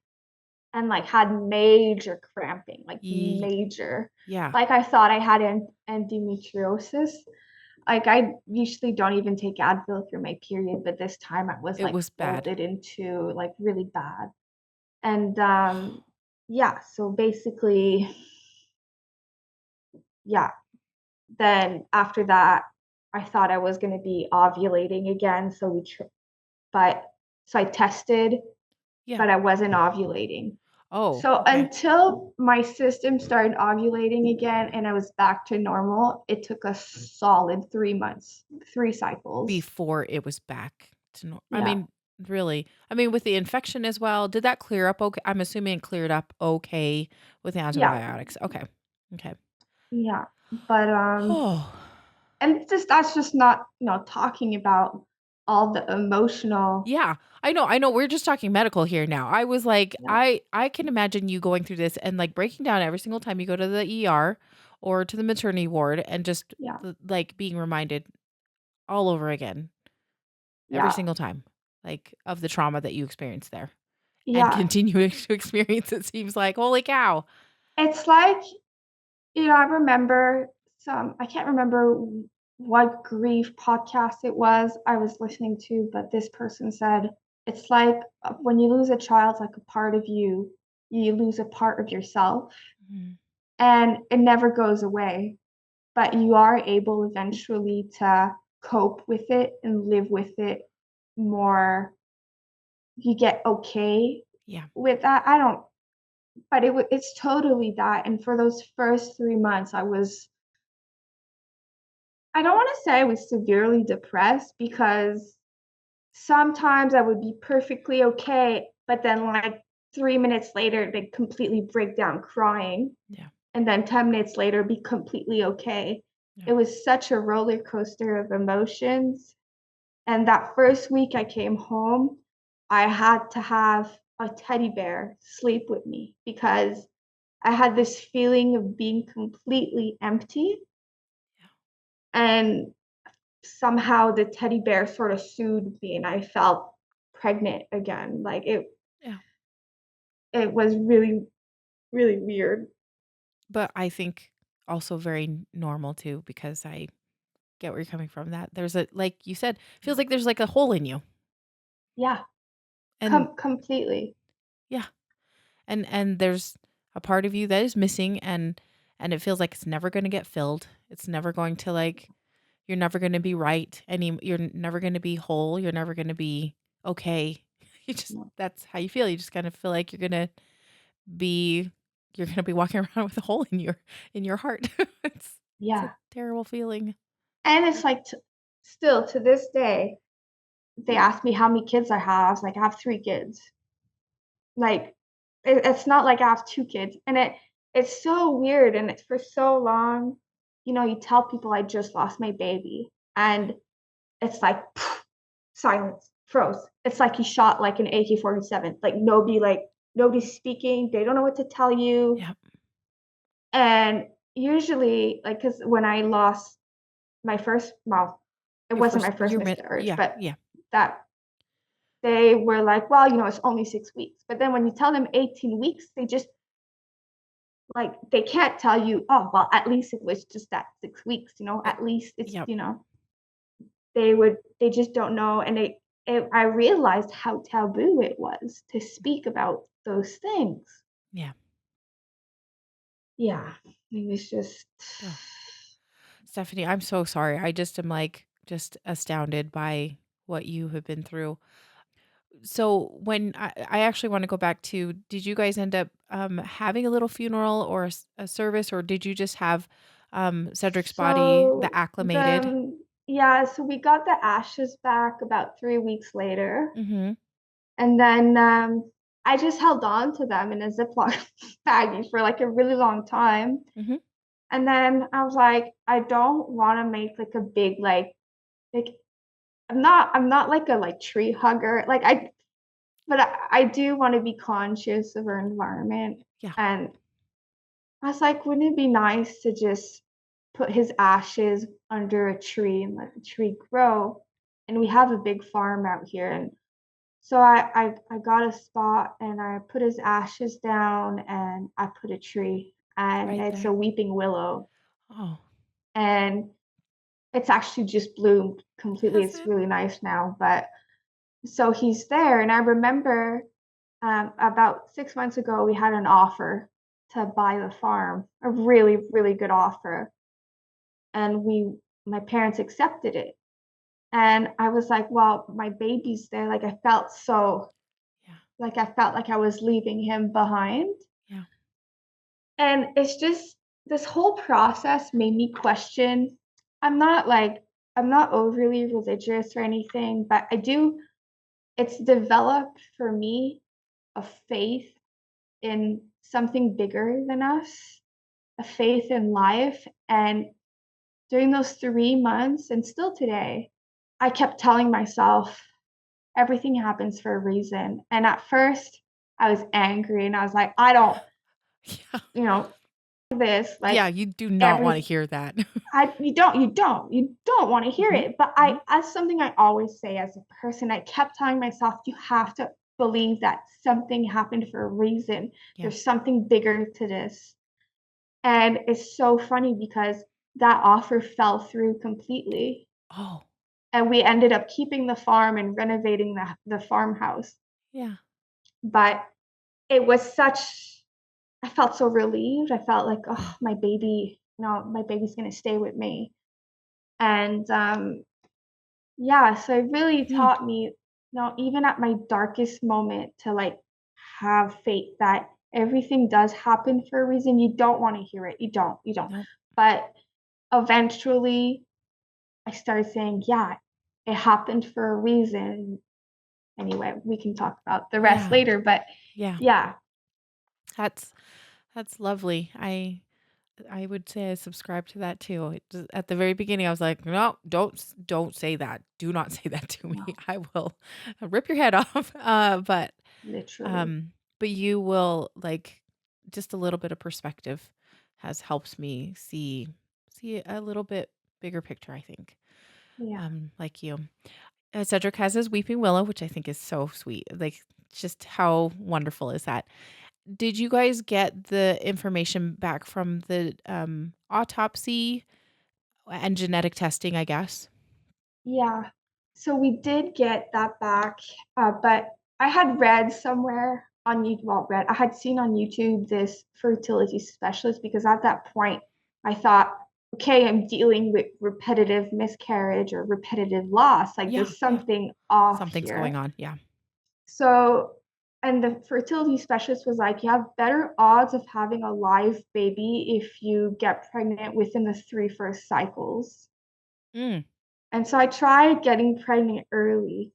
and like had major cramping, like Ye major. Yeah. Like I thought I had endometriosis. Like I usually don't even take Advil for my period, but this time it was It like was bad. folded into like really bad. And yeah, so basically, yeah. Then after that, I thought I was going to be ovulating again, but so I tested, Yeah. but I wasn't ovulating. Oh, So okay. until my system started ovulating again and I was back to normal, it took a solid 3 months, 3 cycles. Before it was back to I Yeah, mean, really. I mean, with the infection as well, did that clear up okay? I'm assuming it cleared up okay with the yeah, antibiotics. Okay. Okay. yeah. But Oh. and just that's just not, talking about all the emotional. Yeah. I know, we're just talking medical here now. I was like, Yeah, I can imagine you going through this and, like, breaking down every single time you go to the ER or to the maternity ward and just, yeah, like, being reminded all over again every yeah, single time, like, of the trauma that you experienced there and yeah. continuing to experience, it seems like. Holy cow. It's like, I remember I can't remember what grief podcast it was I was listening to, but this person said, it's like when you lose a child, it's like a part of you, you lose a part of yourself, Mhm. and it never goes away, but you are able eventually to cope with it and live with it more. You get okay Yeah. with that. But it's totally that. And for those first 3 months, I don't want to say I was severely depressed because sometimes I would be perfectly okay, but then like 3 minutes later, they'd completely break down crying. Yeah. And then 10 minutes later, be completely okay. Yeah. It was such a roller coaster of emotions. And that first week I came home, I had to have a teddy bear sleep with me because I had this feeling of being completely empty. Yeah. And somehow the teddy bear sort of soothed me and I felt pregnant again. Like Yeah. it was really, really weird. But I think also very normal too, because I get where you're coming from, that there's like you said, feels like there's like a hole in you. Yeah, And completely. yeah, and there's a part of you that is missing, and it feels like it's never going to get filled. It's never going to, like, you're never going to be right, you're never going to be whole, you're never going to be okay. You just That's how you feel. You just kind of feel like be you're going to be walking around with a hole in your heart. It's a Yeah. terrible feeling. And it's like still to this day, they ask me how many kids I have. I was like, I have 3 kids. Like it's not like I have 2 kids. And it's so weird. And it's for so long, you tell people I just lost my baby. And it's like silence, froze. It's like he shot like an AK-47. Nobody's speaking. They don't know what to tell you. Yeah. And usually, like, because when I lost my first, well, it wasn't my first miscarriage, Yeah, but yeah. that they were like, well, it's only 6 weeks. But then when you tell them 18 weeks, they just like they can't tell you, oh, well, at least it was just that 6 weeks, Uh, at least it's, Yep. they just don't know. And I realized how taboo it was to speak about those things. Yeah. Yeah, it was just, Oh. Stephanie, I'm so sorry. I just am like just astounded by what you have been through. So when I actually want to go back to, did you guys end up having a little funeral or a service, or did you just have Cedric's body, the so acclimated? yeah, so we got the ashes back about 3 weeks later. Mm-hmm. And then I just held on to them in a Ziploc baggie for like a really long time. Mm-hmm. And then I was like, I don't want to make like a big like I'm not like a like tree hugger. But I do want to be conscious of our environment. Yeah. And I was like, wouldn't it be nice to just put his ashes under a tree and let the tree grow? And we have a big farm out here, and so I got a spot and I put his ashes down and I put a tree, and Right it's a there. weeping willow, Oh, and it's actually just bloomed completely. has It's it? really nice now. But so he's there, and I remember about 6 months ago we had an offer to buy the farm, a really really good offer, and my parents accepted it. And I was like, well, my baby's there. Yeah. Like I felt like I was leaving him behind. Yeah. And it's just this whole process made me question. I'm not like, I'm not overly religious or anything, but it's developed for me a faith in something bigger than us, a faith in life. And during those 3 months, and still today, I kept telling myself, everything happens for a reason. And at first, I was angry and I was like, I don't, Yeah. you know, this, Yeah. like You do not want to every hear that. you don't want to hear Mm-hmm. it. But Mm-hmm. as something I always say as a person, I kept telling myself, you have to believe that something happened for a reason. Yeah. There's something bigger to this. And it's so funny because that offer fell through completely. Oh, And we ended up keeping the farm and renovating the farmhouse. yeah. But it was I felt so relieved. I felt like, oh, Oh, my baby, my baby's gonna stay with me. And yeah, so it really hmm. taught me, even at my darkest moment, to like have faith that everything does happen for a reason. You don't want to hear it. You don't. Nope. But eventually I started saying, yeah, it happened for a reason. Anyway, we can talk about the rest Yeah. later, but Yeah. yeah, That's that's lovely. I would say I subscribe to that too. At the very beginning, I was like, no, don't say that. Do not say that to me. no, I will rip your head off. literally. Um, but you will like just a little bit of perspective has helped me see a little bit bigger picture, I think. Yeah. Like you. Cedric has his weeping willow, which I think is so sweet. Like just how wonderful is that? Did you guys get the information back from the autopsy and genetic testing, I guess? Yeah. So we did get that back, but I had read somewhere on YouTube, well, read, I had seen on YouTube this fertility specialist because at that point I thought, okay, I'm dealing with repetitive miscarriage or repetitive loss. Like Yeah, there's yeah. something off Something's going here. on. Yeah. So, and the fertility specialist was like, you have better odds of having a live baby if you get pregnant within the three first cycles. Mm. And so I tried getting pregnant early,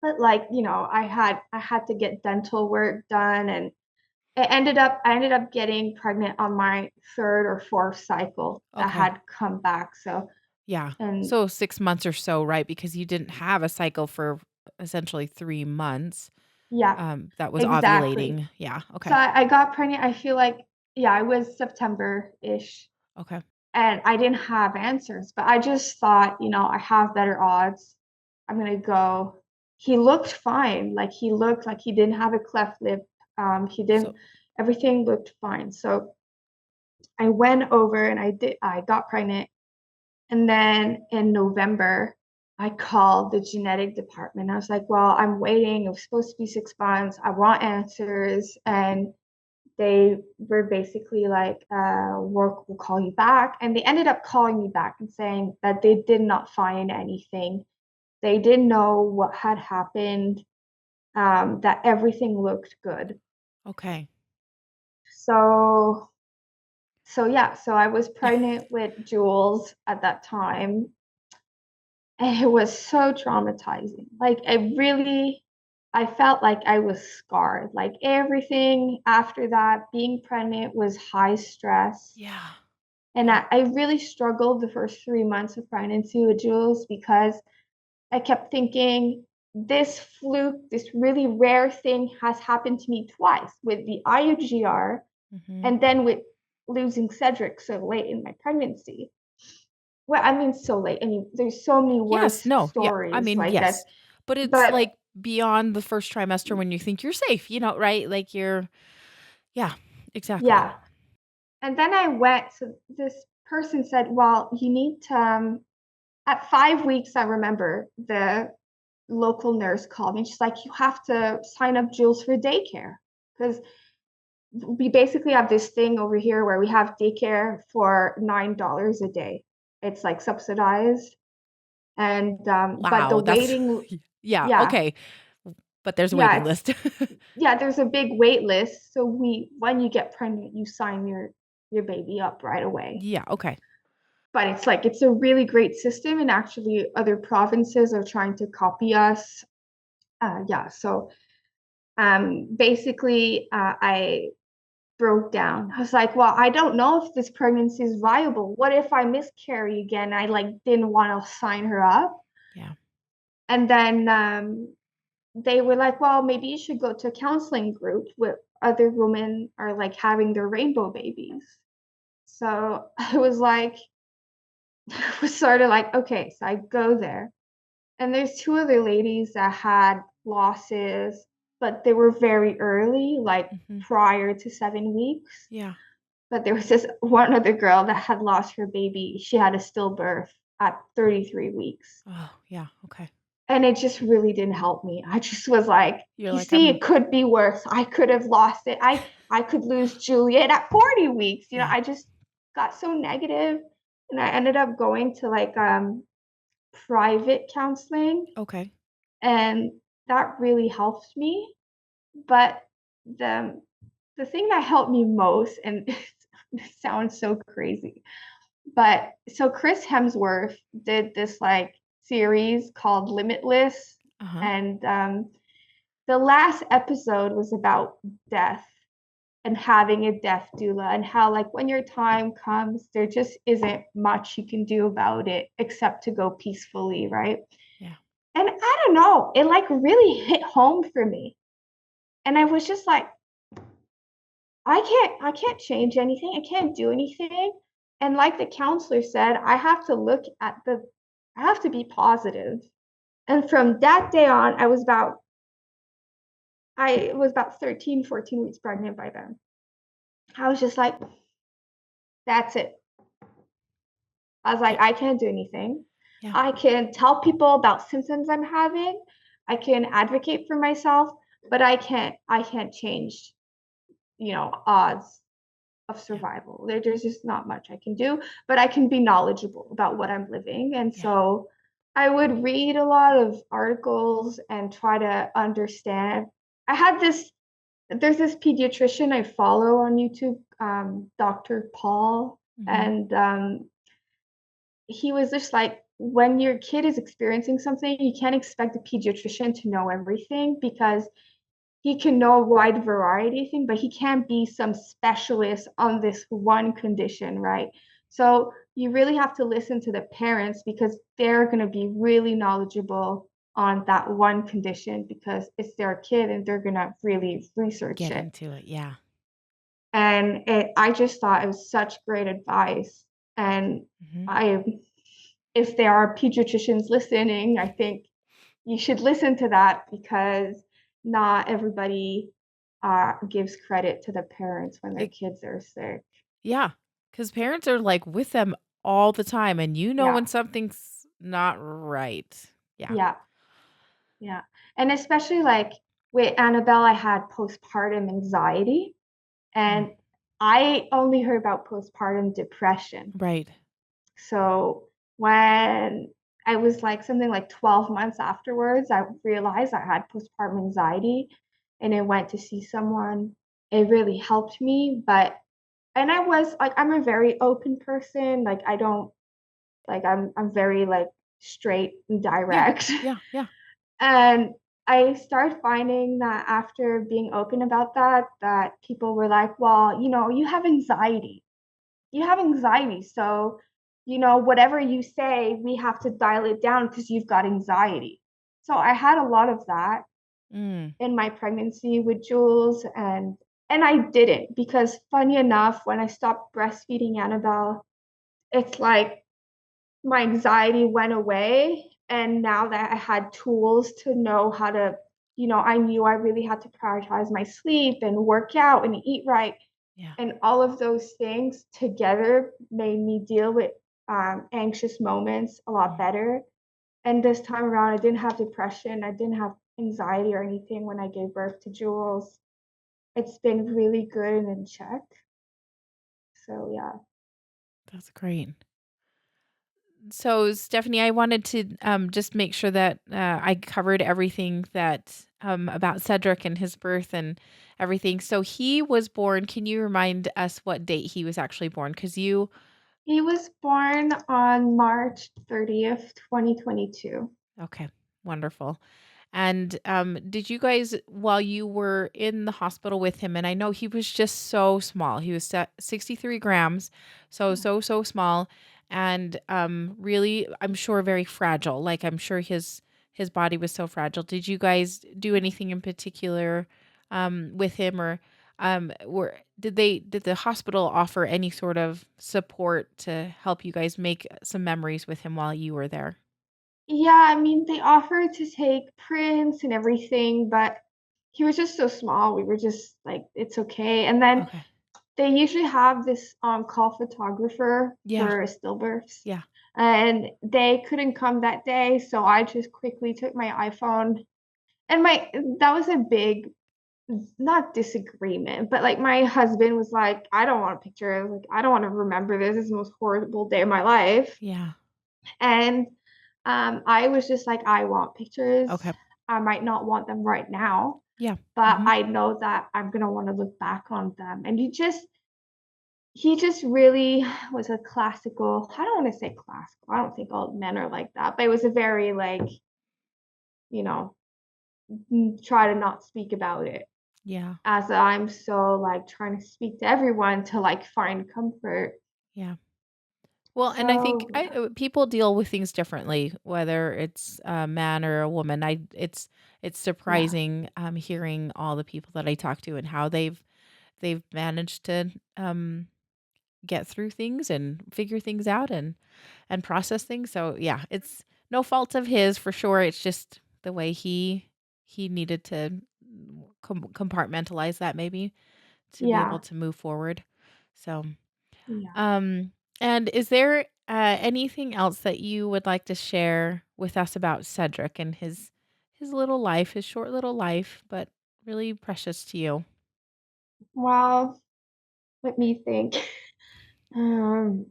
but like, I had to get dental work done, and I ended up getting pregnant on my third or fourth cycle that Okay. had come back. So, Yeah. and So 6 months or so, right? Because you didn't have a cycle for essentially 3 months. yeah, That was exactly. ovulating. Yeah. So Okay. I got pregnant, I feel like, yeah, it was September-ish, Okay. and I didn't have answers, but I just thought, I have better odds. I'm gonna go. He looked fine. Like he looked like he didn't have a cleft lip. He didn't, So everything looked fine. So I went over and I got pregnant. And then in November, I called the genetic department. I was like, well, I'm waiting. It was supposed to be 6 months. I want answers. And they were basically like, work will call you back. And they ended up calling me back and saying that they did not find anything. They didn't know what had happened, that everything looked good. Okay. So, so yeah, so I was pregnant with Jules at that time. And it was so traumatizing. Like, I felt like I was scarred. Like, everything after that, being pregnant was high stress. Yeah. And I really struggled the first 3 months of pregnancy with Jules because I kept thinking, this fluke, this really rare thing has happened to me twice with the IUGR Mm-hmm. and then with losing Cedric so late in my pregnancy. Well, I mean, so late. I mean, there's so many Yes. worse No. Yeah. I stories mean, like this. yes. But it's But like beyond the first trimester when you think you're safe, right? Like yeah, exactly. yeah. And then I went, so this person said, well, you need to, at 5 weeks, I remember the local nurse called me. She's like, you have to sign up Jules for daycare because we basically have this thing over here where we have daycare for $9 a day. It's like subsidized. And, but the Wow. That's, waiting, yeah. yeah, Okay. But there's a yeah, waiting it's, list. yeah, there's a big wait list. So when you get pregnant, you sign your baby up right away. Yeah. Okay. But it's like it's a really great system, and actually other provinces are trying to copy us. Yeah, so basically, I broke down. I was like, well, I don't know if this pregnancy is viable. What if I miscarry again? I like didn't want to sign her up. Yeah. And then they were like, well, maybe you should go to a counseling group where other women are like having their rainbow babies. So I was like, was sort of like, okay, so I go there. And there's two other ladies that had losses, but they were very early, like Mm-hmm. prior to 7 weeks. Yeah. But there was this one other girl that had lost her baby. She had a stillbirth at 33 weeks. Oh, yeah. Okay. And it just really didn't help me. I just was like, You're you like, see, it could be worse. I could have lost it. I could lose Juliet at 40 weeks. yeah. I just got so negative. And I ended up going to like private counseling, Okay. and that really helped me. But the the thing that helped me most, and it sounds so crazy, but so Chris Hemsworth did this like series called Limitless, Uh-huh. and the last episode was about death and having a death doula, and how like when your time comes, there just isn't much you can do about it except to go peacefully, right? Yeah. And I don't know, it like really hit home for me. And I was just like, I can't change anything. I can't do anything. And like the counselor said, I have to be positive. And from that day on, I was about 13, 14 weeks pregnant by then. I was just like, that's it. I was like, Okay. I can't do anything. Yeah. I can tell people about symptoms I'm having. I can advocate for myself, but I can't change, odds of Yeah. survival. There's just not much I can do, but I can be knowledgeable about what I'm living. And Yeah. so I would read a lot of articles and try to understand. I had this, there's this pediatrician I follow on YouTube, Dr. Paul, Mm-hmm. and he was just like, when your kid is experiencing something, you can't expect a pediatrician to know everything because he can know a wide variety of things, but he can't be some specialist on this one condition, right? So you really have to listen to the parents because they're going to be really knowledgeable on that one condition because it's their kid and they're going to really research Get it. into it. Yeah. And I just thought it was such great advice. And Mm-hmm. if there are pediatricians listening, I think you should listen to that because not everybody gives credit to the parents when their It, kids are sick. yeah. Because parents are like with them all the time, and Yeah, when something's not right. Yeah. Yeah, yeah. And especially like with Annabelle, I had postpartum anxiety, Mm. and I only heard about postpartum depression. Right. So when I was like something like 12 months afterwards, I realized I had postpartum anxiety and I went to see someone. It really helped me, but and I was like I'm a very open person. Like I don't like I'm very like straight and Yeah. direct. Yeah. Yeah. And I started finding that after being open about that, that people were like, well, you have anxiety. You have anxiety. So, whatever you say, we have to dial it down because you've got anxiety. So I had a lot of that Mm. in my pregnancy with Jules, and I didn't because funny enough, when I stopped breastfeeding Annabelle, it's like my anxiety went away. And now that I had tools to know how to, I knew I really had to prioritize my sleep and work out and eat right. Yeah. And all of those things together made me deal with anxious moments a lot Mm. better. And this time around, I didn't have depression. I didn't have anxiety or anything when I gave birth to Jules. It's been really good and in check. So, yeah. That's great. So, Stephanie, I wanted to just make sure that I covered everything that about Cedric and his birth and everything. So, he was born. Can you remind us what date he was actually born? Because you, He was born on March 30th, 2022. okay, wonderful. And did you guys, while you were in the hospital with him, and I know he was just so small, he was 63 grams, so small, and really, I'm sure very fragile. Like I'm sure his body was so fragile. Did you guys do anything in particular with him, or did the hospital offer any sort of support to help you guys make some memories with him while you were there? Yeah, I mean, they offered to take prints and everything, but he was just so small. We were just like, it's okay. And then Okay. they usually have this on-call photographer Yeah. for stillbirths, Yeah. and they couldn't come that day, so I just quickly took my iPhone. And my that was a big, not disagreement, but like my husband was like, I don't want a picture. Like, I don't want to remember this. This is the most horrible day of my life. Yeah. And I was just like, I want pictures. Okay. I might not want them right now, Yeah. but Mhm. I know that I'm gonna want to look back on them. And he just really was a classical. I don't want to say classical. I don't think all men are like that, but it was a very like, you know, try to not speak about it. Yeah. As I'm so like trying to speak to everyone to like find comfort. Yeah. Well, and I think So yeah, people deal with things differently, whether it's a man or a woman. It's yeah, surprising hearing all the people that I talk to and how they've managed to get through things and figure things out and process things. So yeah, it's no fault of his for sure. It's just the way he needed to compartmentalize that maybe to be able yeah, to move forward. So, yeah. um, and is there anything else that you would like to share with us about Cedric and his little life, his short little life, but really precious to you? Well, let me think. Um,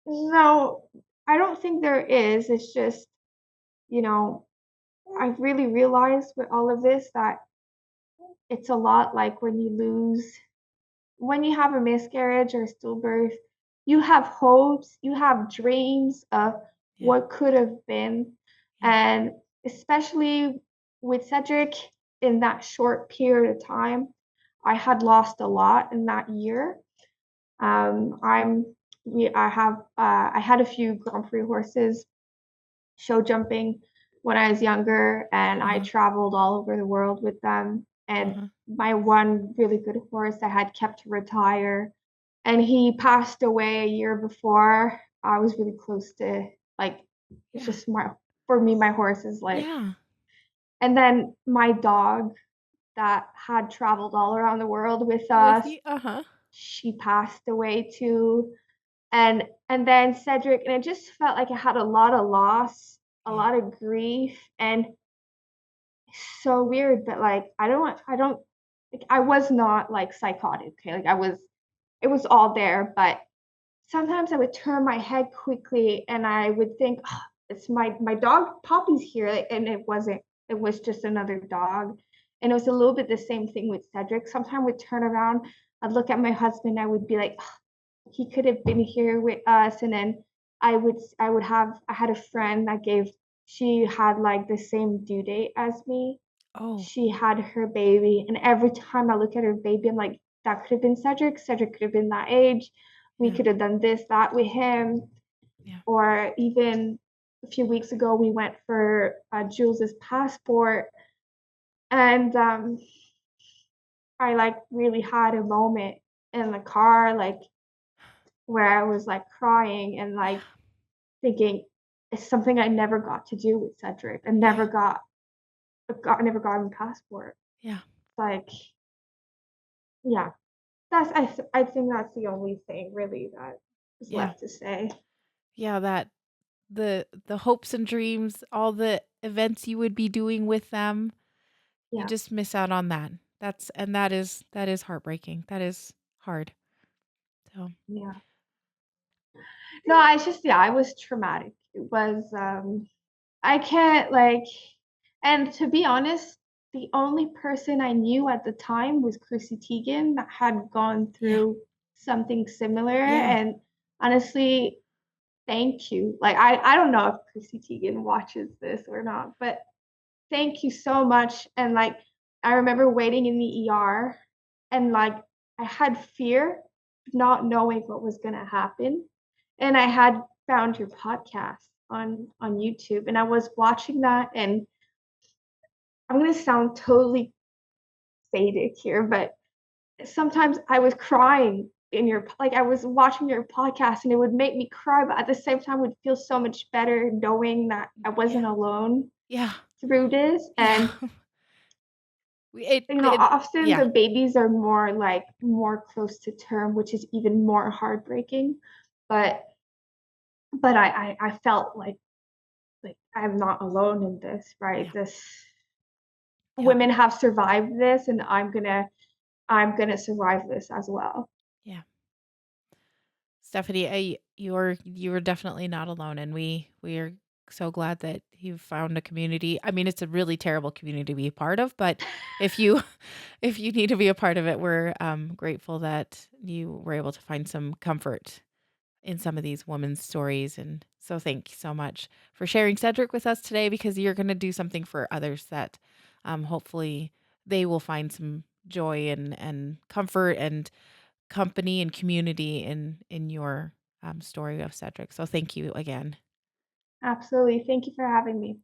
no, I don't think there is. It's just, you know, I've really realized with all of this that it's a lot like when you have a miscarriage or stillbirth, you have hopes, you have dreams of Yeah, what could have been. yeah, And especially with Cedric, in that short period of time, I had lost a lot in that year. I'm I had a few Grand Prix horses show jumping when I was younger, and I uh-huh, traveled all over the world with them. And uh-huh, my one really good horse I had kept to retire, and he passed away a year before. I was really close to like, it's yeah, just my for me, my horse is like, yeah, and then my dog that had traveled all around the world with with us, you, uh-huh, she passed away too. And then Cedric, and it just felt like I had a lot of loss, a Yeah. lot of grief, and it's so weird, but like I don't like I was not like psychotic, okay? Like I was it was all there, but sometimes I would turn my head quickly and I would think, "Oh, it's my dog Poppy's here," like, and it wasn't. It was just another dog. And it was a little bit the same thing with Cedric. Sometimes I would turn around, I'd look at my husband, I would be like, "Oh, he could have been here with us." And then I had a friend that gave she had like the same due date as me. Oh, She had her baby, and every time I look at her baby, I'm like, that could have been Cedric. Cedric could have been that age. We yeah. could have done this, that with him. Yeah. Or even a few weeks ago, we went for Jules's passport, and I like really had a moment in the car, like where I was like crying and Yeah. like thinking it's something I never got to do with Cedric. I Yeah. never got him a passport. Yeah. Like, yeah, I think that's the only thing really that is Yeah. left to say. Yeah, that the hopes and dreams, all the events you would be doing with them, you Yeah, just miss out on that. That is heartbreaking. That is hard. So, yeah. No, I just yeah, it was traumatic. It was I can't like and to be honest, the only person I knew at the time was Chrissy Teigen that had gone yeah. through something similar, Yeah. and honestly, thank you. Like I don't know if Chrissy Teigen watches this or not, but thank you so much. And like I remember waiting in the ER and like I had fear not knowing what was going to happen. And I had found your podcast on YouTube and I was watching that, and I'm going to sound totally faded here, but sometimes I was crying in your like I was watching your podcast and it would make me cry, but at the same time would feel so much better knowing that I Yeah. wasn't alone Yeah. through this. Yeah. And We it you know, it often yeah. the babies are more like more close to term, which is even more heartbreaking. But I felt like I'm not alone in this, right? Yeah. This Yeah. women have survived this, and I'm gonna survive this as well. Yeah. Stephanie, you're definitely not alone, and we are so glad that you've found a community. I mean, it's a really terrible community to be a part of, but if you if you need to be a part of it, we're grateful that you were able to find some comfort in some of these women's stories. And so, thank you so much for sharing Cedric with us today, because you're going to do something for others that hopefully they will find some joy and comfort and company and community in your story of Cedric. So thank you again. Absolutely. Thank you for having me.